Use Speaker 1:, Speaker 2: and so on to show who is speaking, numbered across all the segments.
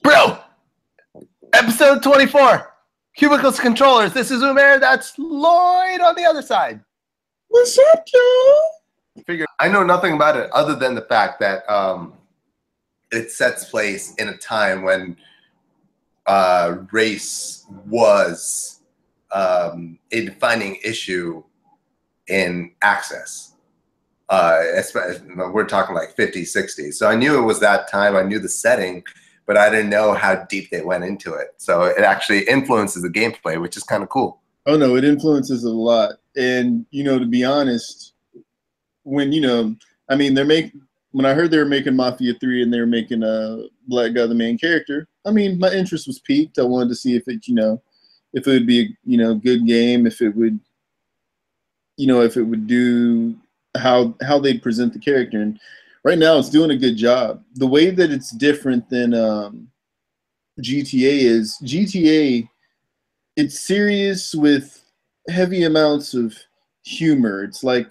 Speaker 1: Bro, episode 24, Cubicles Controllers. This is Umair. That's Lloyd on the other side.
Speaker 2: What's up, y'all?
Speaker 1: I know nothing about it other than the fact that it sets place in a time when race was a defining issue in access. We're talking like 50s, 60s. So I knew it was that time. I knew the setting, but I didn't know how deep they went into it. So it actually influences the gameplay, which is kind of cool.
Speaker 2: Oh, no, it influences a lot. And, to be honest, when, I mean, when I heard they were making Mafia 3 and they were making Black Guy the main character, I mean, my interest was piqued. I wanted to see if it, if it would be a, good game, if it would, if it would do how they'd present the character. And right now it's doing a good job. The way that it's different than GTA is it's serious with heavy amounts of humor. It's like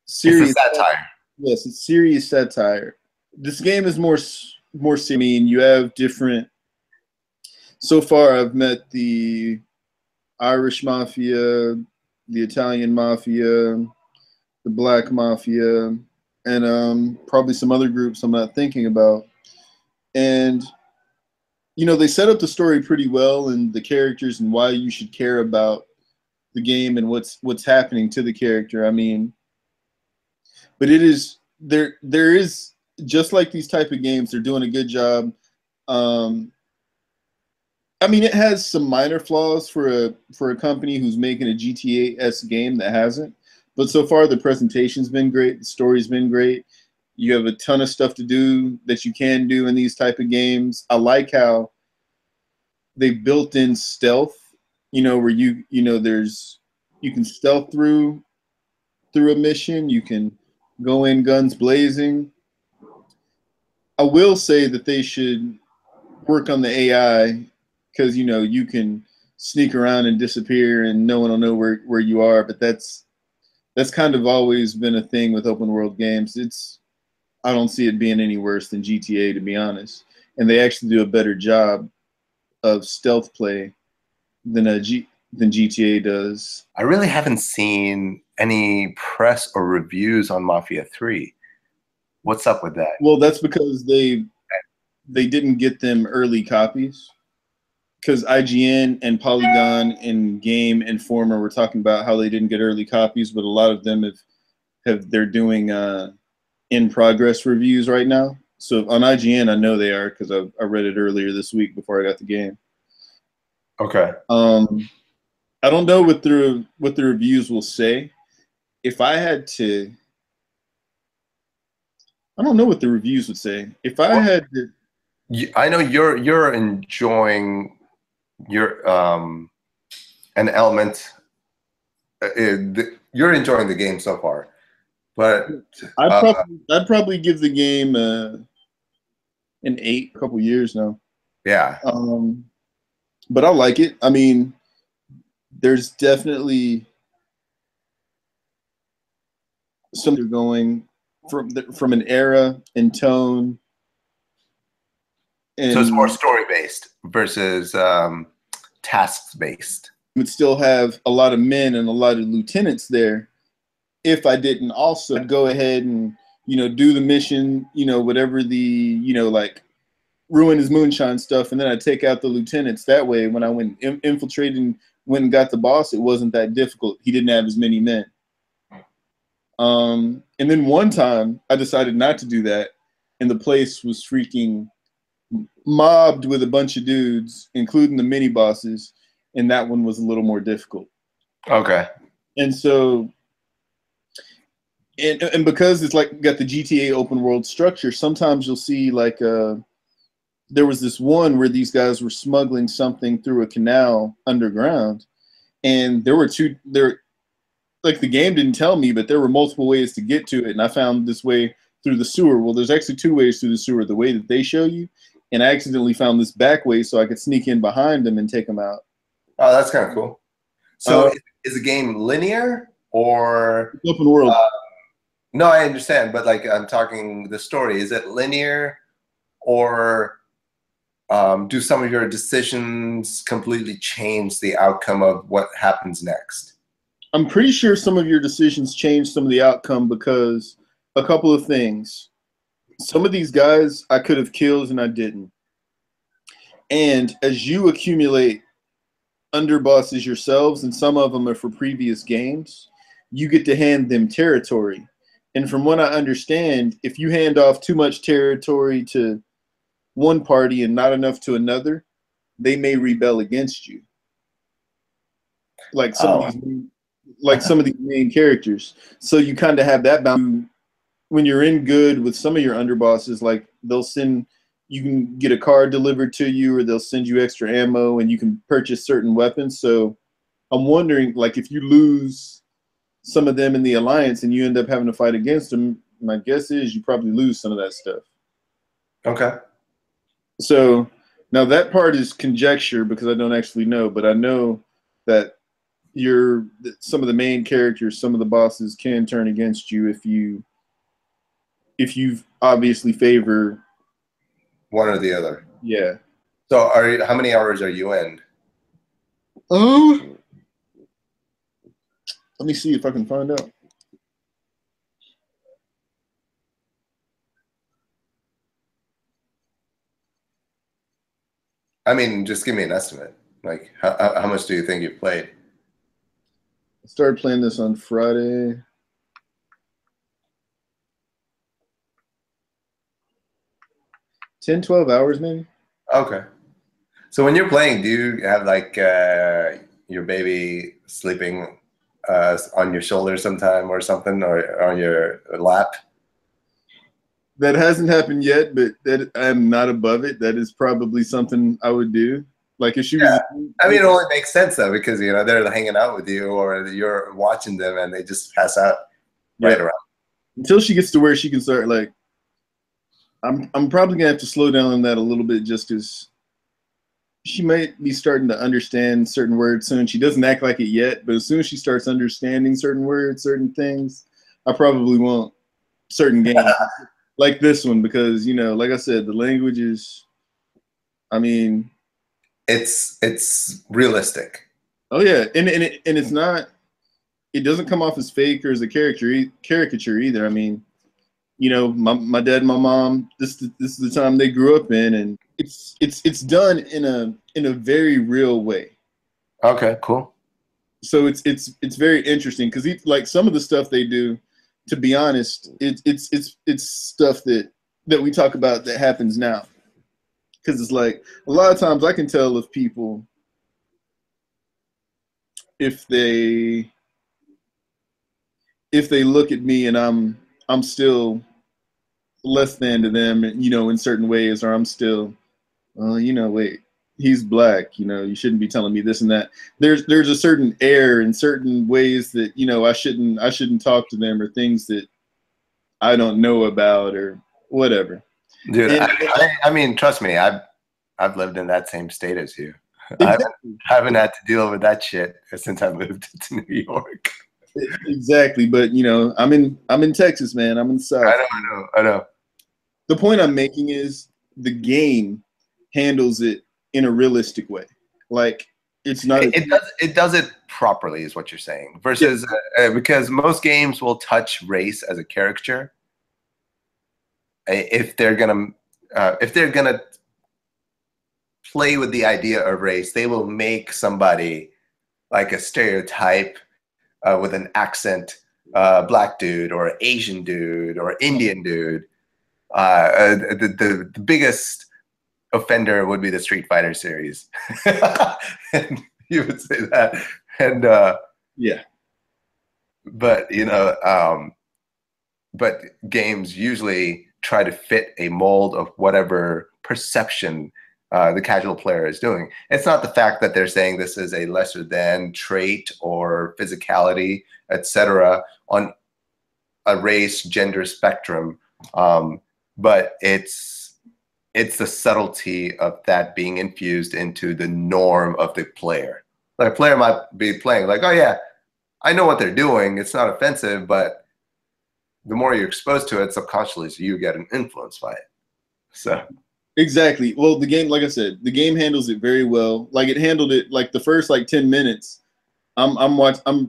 Speaker 2: serious
Speaker 1: satire.
Speaker 2: Yes, it's serious satire. This game is more serious. I mean, you have different. So far, I've met the Irish Mafia, the Italian Mafia, the Black Mafia, and probably some other groups I'm not thinking about. And they set up the story pretty well, and the characters and why you should care about the game and what's happening to the character. I mean, but it is there is, just like these type of games, they're doing a good job. I mean, it has some minor flaws for a company who's making a GTA-esque game that hasn't. But so far, the presentation's been great. The story's been great. You have a ton of stuff to do that you can do in these type of games. I like how they built in stealth, where you can stealth through a mission. You can go in guns blazing. I will say that they should work on the AI, because you can sneak around and disappear and no one will know where you are. But that's kind of always been a thing with open world games. I don't see it being any worse than GTA, to be honest. And they actually do a better job of stealth play than GTA does.
Speaker 1: I really haven't seen any press or reviews on Mafia 3. What's up with that?
Speaker 2: Well, that's because they didn't get them early copies. Because IGN and Polygon and Game Informer were talking about how they didn't get early copies, but a lot of them they're doing in progress reviews right now. So on IGN, I know they are, because I read it earlier this week before I got the game.
Speaker 1: Okay.
Speaker 2: I don't know what the reviews will say. If I had to, I don't know what the reviews would say. If I had to,
Speaker 1: I know you're enjoying your an element. You're enjoying the game so far, but
Speaker 2: I'd probably give the game an 8. A couple years now.
Speaker 1: Yeah.
Speaker 2: But I like it. I mean, there's definitely something going from an era and tone.
Speaker 1: So it's more story-based versus tasks-based.
Speaker 2: Would still have a lot of men and a lot of lieutenants there if I didn't also go ahead and, do the mission, whatever the, like ruin his moonshine stuff, and then I take out the lieutenants. That way, when I went infiltrated and went and got the boss, it wasn't that difficult. He didn't have as many men. And then one time, I decided not to do that, and the place was freaking mobbed with a bunch of dudes, including the mini bosses, and that one was a little more difficult.
Speaker 1: Okay.
Speaker 2: And so, and because it's like got the GTA open world structure, sometimes you'll see like there was this one where these guys were smuggling something through a canal underground, and there were like the game didn't tell me, but there were multiple ways to get to it, and I found this way through the sewer. Well, there's actually 2 ways through the sewer, the way that they show you, and I accidentally found this back way so I could sneak in behind them and take them out.
Speaker 1: Oh, that's kind of cool. So is the game linear or
Speaker 2: open world?
Speaker 1: No, I understand, but like I'm talking the story. Is it linear or do some of your decisions completely change the outcome of what happens next?
Speaker 2: I'm pretty sure some of your decisions change some of the outcome because a couple of things. Some of these guys I could have killed and I didn't. And as you accumulate underbosses yourselves, and some of them are for previous games, you get to hand them territory. And from what I understand, if you hand off too much territory to one party and not enough to another, they may rebel against you. Like some of these, like some of these main characters. So you kind of have that balance. When you're in good with some of your underbosses, like they'll send, you can get a card delivered to you, or they'll send you extra ammo, and you can purchase certain weapons. So I'm wondering, like, if you lose some of them in the alliance and you end up having to fight against them, my guess is you probably lose some of that stuff.
Speaker 1: Okay.
Speaker 2: So now that part is conjecture because I don't actually know, but I know that some of the main characters, some of the bosses can turn against you if you obviously favor
Speaker 1: one or the other.
Speaker 2: Yeah.
Speaker 1: So how many hours are you in?
Speaker 2: Oh, let me see if I can find out.
Speaker 1: I mean, just give me an estimate. Like, how much do you think you've played?
Speaker 2: I started playing this on Friday. 10, 12 hours, maybe.
Speaker 1: Okay. So when you're playing, do you have like your baby sleeping on your shoulder sometime or something, or on your lap?
Speaker 2: That hasn't happened yet, but that I'm not above it. That is probably something I would do. Like if she was,
Speaker 1: I mean, it only makes sense though, because you know they're hanging out with you, or you're watching them, and they just pass out right around.
Speaker 2: Until she gets to where she can start. Like, I'm probably gonna have to slow down on that a little bit, just because she might be starting to understand certain words soon. She doesn't act like it yet, but as soon as she starts understanding certain words, certain things, I probably won't certain games like this one, because, you know, like I said, the language is, I mean,
Speaker 1: it's realistic.
Speaker 2: Oh yeah, and it's not. It doesn't come off as fake or as a caricature either. I mean, you know, my dad and my mom, this is the time they grew up in, and it's done in a very real way.
Speaker 1: Okay, cool.
Speaker 2: So it's very interesting because like some of the stuff they do, to be honest, it's stuff that we talk about that happens now. Because it's like a lot of times I can tell if people, if they look at me and I'm still less than to them, you know, in certain ways, or I'm still, you know, wait, he's black, you know, you shouldn't be telling me this and that. There's a certain air in certain ways that, you know, I shouldn't talk to them, or things that I don't know about or whatever.
Speaker 1: Dude, I mean, trust me, I've lived in that same state as you.
Speaker 2: Exactly.
Speaker 1: I haven't had to deal with that shit since I moved to New York.
Speaker 2: Exactly, but you know, I'm in Texas, man. I'm in the South.
Speaker 1: I know.
Speaker 2: The point I'm making is the game handles it in a realistic way. Like it's not.
Speaker 1: It does it properly, is what you're saying. Versus because most games will touch race as a caricature. If they're gonna play with the idea of race, they will make somebody like a stereotype with an accent, black dude or Asian dude or Indian dude. The biggest offender would be the Street Fighter series. And you would say that. And
Speaker 2: yeah.
Speaker 1: But, you know, but games usually try to fit a mold of whatever perception the casual player is doing. It's not the fact that they're saying this is a lesser than trait or physicality, etc., on a race gender spectrum, but it's the subtlety of that being infused into the norm of the player. Like a player might be playing like, oh yeah, I know what they're doing. It's not offensive, but the more you're exposed to it subconsciously, so you get an influence by it. So
Speaker 2: Exactly. Well, the game, like I said, the game handles it very well. Like it handled it like the first like 10 minutes. I'm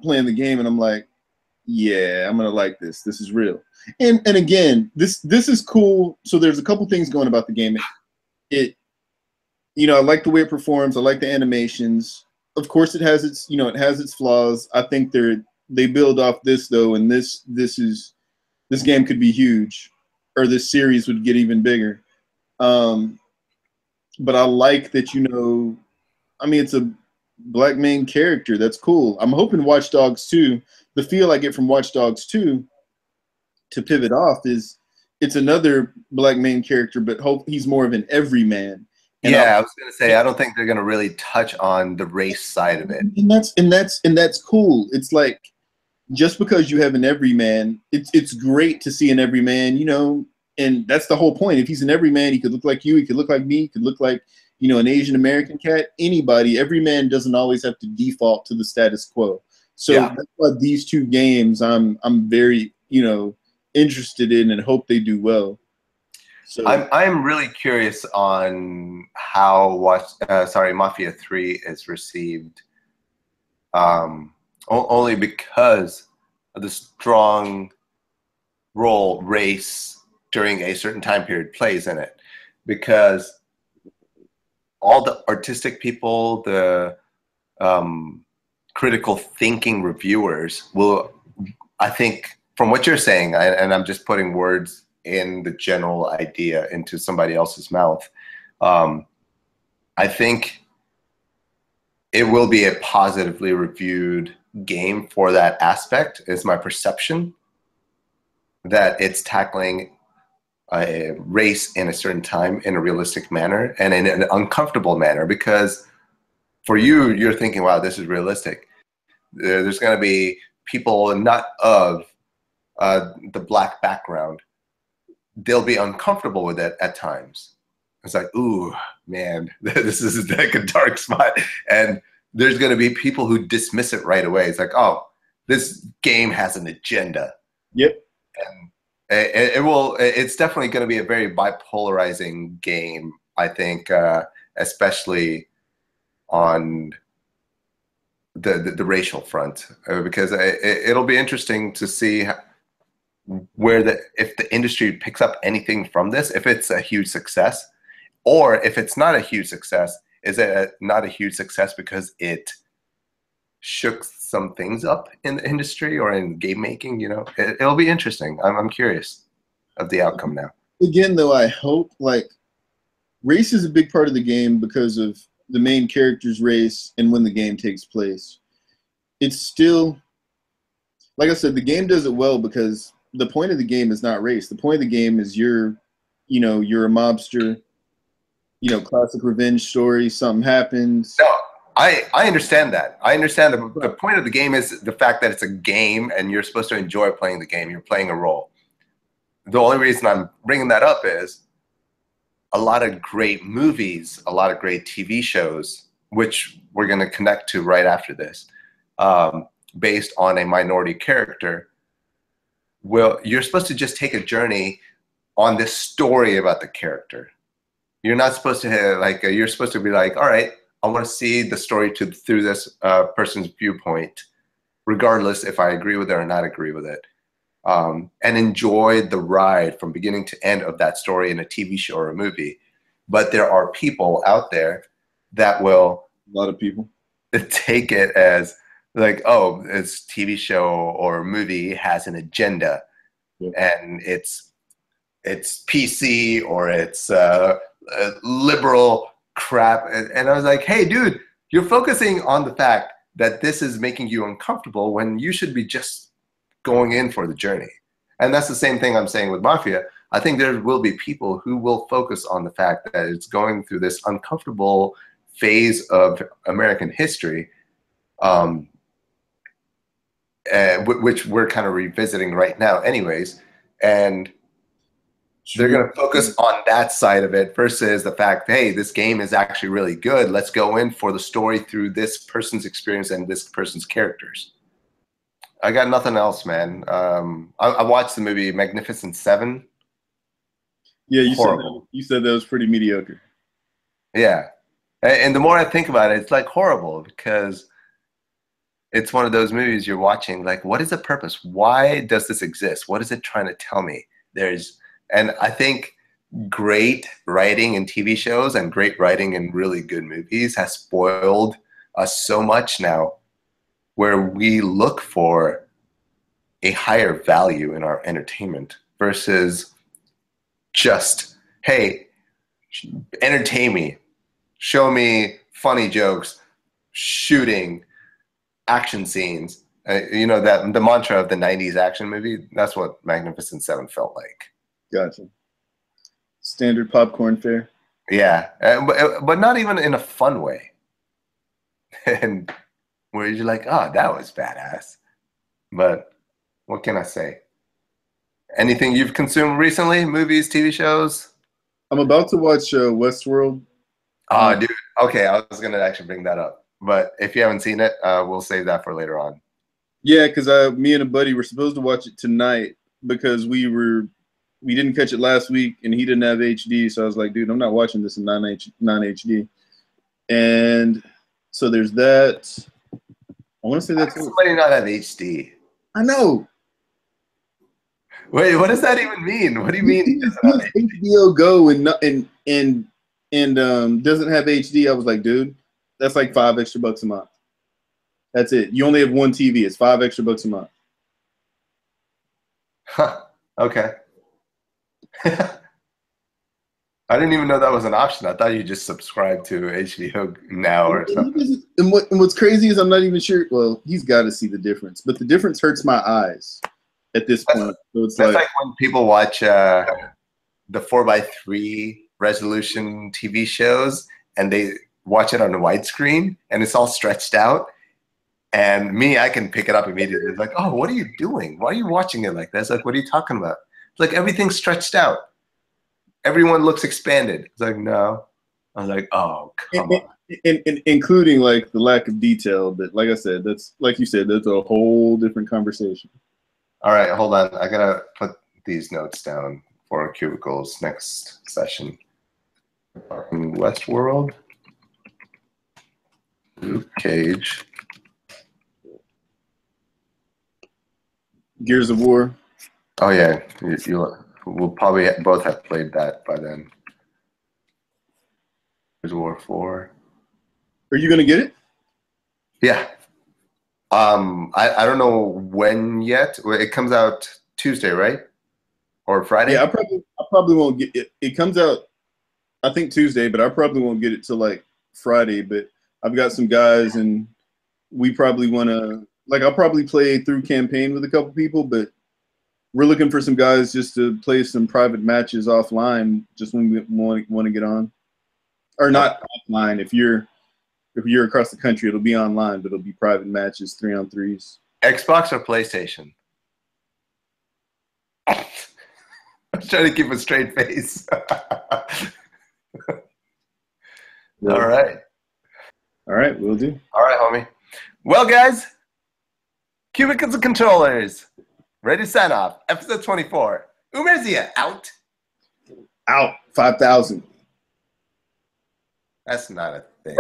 Speaker 2: playing the game and I'm like, yeah, I'm gonna like this. This is real. And again, this is cool. So there's a couple things going about the game. It I like the way it performs. I like the animations. Of course, it has its it has its flaws. I think they build off this though, and this game could be huge, or this series would get even bigger. Um, but I like that I mean, it's a black main character. That's cool. I'm hoping Watch Dogs 2, the feel I get from Watch Dogs 2 to pivot off is it's another black main character, but hope he's more of an everyman. And
Speaker 1: Yeah, I was gonna say I don't think they're gonna really touch on the race side of it.
Speaker 2: and that's cool. It's like just because you have an everyman, it's great to see an everyman, and that's the whole point. If he's an everyman, he could look like you, he could look like me, he could look like an Asian American cat, anybody. Every man doesn't always have to default to the status quo. So
Speaker 1: Yeah.
Speaker 2: that's why these two games I'm very interested in and hope they do well. So
Speaker 1: I'm really curious on how Mafia 3 is received. Only because of the strong role race during a certain time period plays in it, because all the artistic people, the critical thinking reviewers will, I think, from what you're saying, and I'm just putting words in the general idea into somebody else's mouth, I think it will be a positively reviewed game for that aspect, is my perception, that it's tackling a race in a certain time in a realistic manner and in an uncomfortable manner, because for you, you're thinking, wow, this is realistic. There's going to be people not of the black background. They'll be uncomfortable with it at times. It's like, ooh, man, this is like a dark spot. And there's going to be people who dismiss it right away. It's like, oh, this game has an agenda.
Speaker 2: yep.
Speaker 1: And it's definitely going to be a very bipolarizing game, I think, especially on the racial front, because it'll be interesting to see if the industry picks up anything from this, if it's a huge success, or if it's not a huge success, is it not a huge success because it shook some things up in the industry or in game making? It'll be interesting. I'm curious of the outcome now.
Speaker 2: Again, though, I hope race is a big part of the game because of the main character's race and when the game takes place. It's still, like I said, the game does it well because the point of the game is not race. The point of the game is you're a mobster, classic revenge story. Something happens.
Speaker 1: No, I understand that. I understand the point of the game is the fact that it's a game and you're supposed to enjoy playing the game. You're playing a role. The only reason I'm bringing that up is a lot of great movies, a lot of great TV shows, which we're going to connect to right after this, based on a minority character. Well, you're supposed to just take a journey on this story about the character. You're not supposed to you're supposed to be like, all right, I want to see the story through this person's viewpoint, regardless if I agree with it or not agree with it, and enjoy the ride from beginning to end of that story in a TV show or a movie. But there are people out there that will,
Speaker 2: a lot of people,
Speaker 1: take it as like, oh, this TV show or movie has an agenda, and it's PC or it's liberal crap. And I was like, hey, dude, you're focusing on the fact that this is making you uncomfortable when you should be just going in for the journey. And that's the same thing I'm saying with Mafia. I think there will be people who will focus on the fact that it's going through this uncomfortable phase of American history, which we're kind of revisiting right now anyways. And they're going to focus on that side of it versus the fact, hey, this game is actually really good. Let's go in for the story through this person's experience and this person's characters. I got nothing else, man. I watched the movie Magnificent Seven.
Speaker 2: Yeah,
Speaker 1: horrible.
Speaker 2: you said that was pretty mediocre.
Speaker 1: Yeah. And the more I think about it, it's like horrible because it's one of those movies you're watching, like, what is the purpose? Why does this exist? What is it trying to tell me? And I think great writing in TV shows and great writing in really good movies has spoiled us so much now, where we look for a higher value in our entertainment versus just, hey, entertain me, show me funny jokes, shooting, action scenes. That the mantra of the 90s action movie, that's what Magnificent Seven felt like.
Speaker 2: Gotcha. Standard popcorn fare.
Speaker 1: Yeah, but not even in a fun way. And where you're like, oh, that was badass. But what can I say? Anything you've consumed recently? Movies, TV shows?
Speaker 2: I'm about to watch Westworld.
Speaker 1: Oh, dude. Okay, I was gonna actually bring that up, but if you haven't seen it, we'll save that for later on.
Speaker 2: Yeah, because me and a buddy were supposed to watch it tonight because we didn't catch it last week and he didn't have HD. So I was like, dude, I'm not watching this in non HD. And so there's that. I want to say that's
Speaker 1: somebody not have HD.
Speaker 2: I know.
Speaker 1: Wait, what does that even mean? What do you mean?
Speaker 2: HBO Go and doesn't have HD. I was like, dude, that's like $5 extra a month. That's it. You only have one TV. It's $5 extra a month.
Speaker 1: Huh. Okay. I didn't even know that was an option. I thought you just subscribed to HBO Now or something.
Speaker 2: And what's crazy is I'm not even sure. Well, he's got to see the difference, but the difference hurts my eyes at this point. So it's
Speaker 1: that's like when people watch the 4:3 resolution TV shows and they watch it on a widescreen and it's all stretched out. And me, I can pick it up immediately. It's like, oh, what are you doing? Why are you watching it like that? It's like, what are you talking about? It's like everything's stretched out. Everyone looks expanded. It's like, no. I was like, oh, come on.
Speaker 2: Including like the lack of detail. But like I said, that's like you said, that's a whole different conversation.
Speaker 1: All right, hold on. I gotta put these notes down for Cubicles next session. Westworld, Luke Cage,
Speaker 2: Gears of War.
Speaker 1: Oh yeah, we'll probably both have played that by then. Gears of War 4.
Speaker 2: Are you gonna get it?
Speaker 1: Yeah. I don't know when yet. It comes out Tuesday, right? Or Friday?
Speaker 2: Yeah, I probably won't get it. It comes out, I think Tuesday, but I probably won't get it till like Friday. But I've got some guys, and we probably want to I'll probably play through campaign with a couple people, but we're looking for some guys just to play some private matches offline, just when we want to get on, or not offline. If you're across the country, it'll be online, but it'll be private matches, 3-on-3s.
Speaker 1: Xbox or PlayStation? I'm trying to keep a straight face. All right.
Speaker 2: All right, will do.
Speaker 1: All right, homie. Well, guys, Cubicles and Controllers, ready to sign off. Episode 24. Umerzia, out.
Speaker 2: Out. 5,000.
Speaker 1: That's not a thing.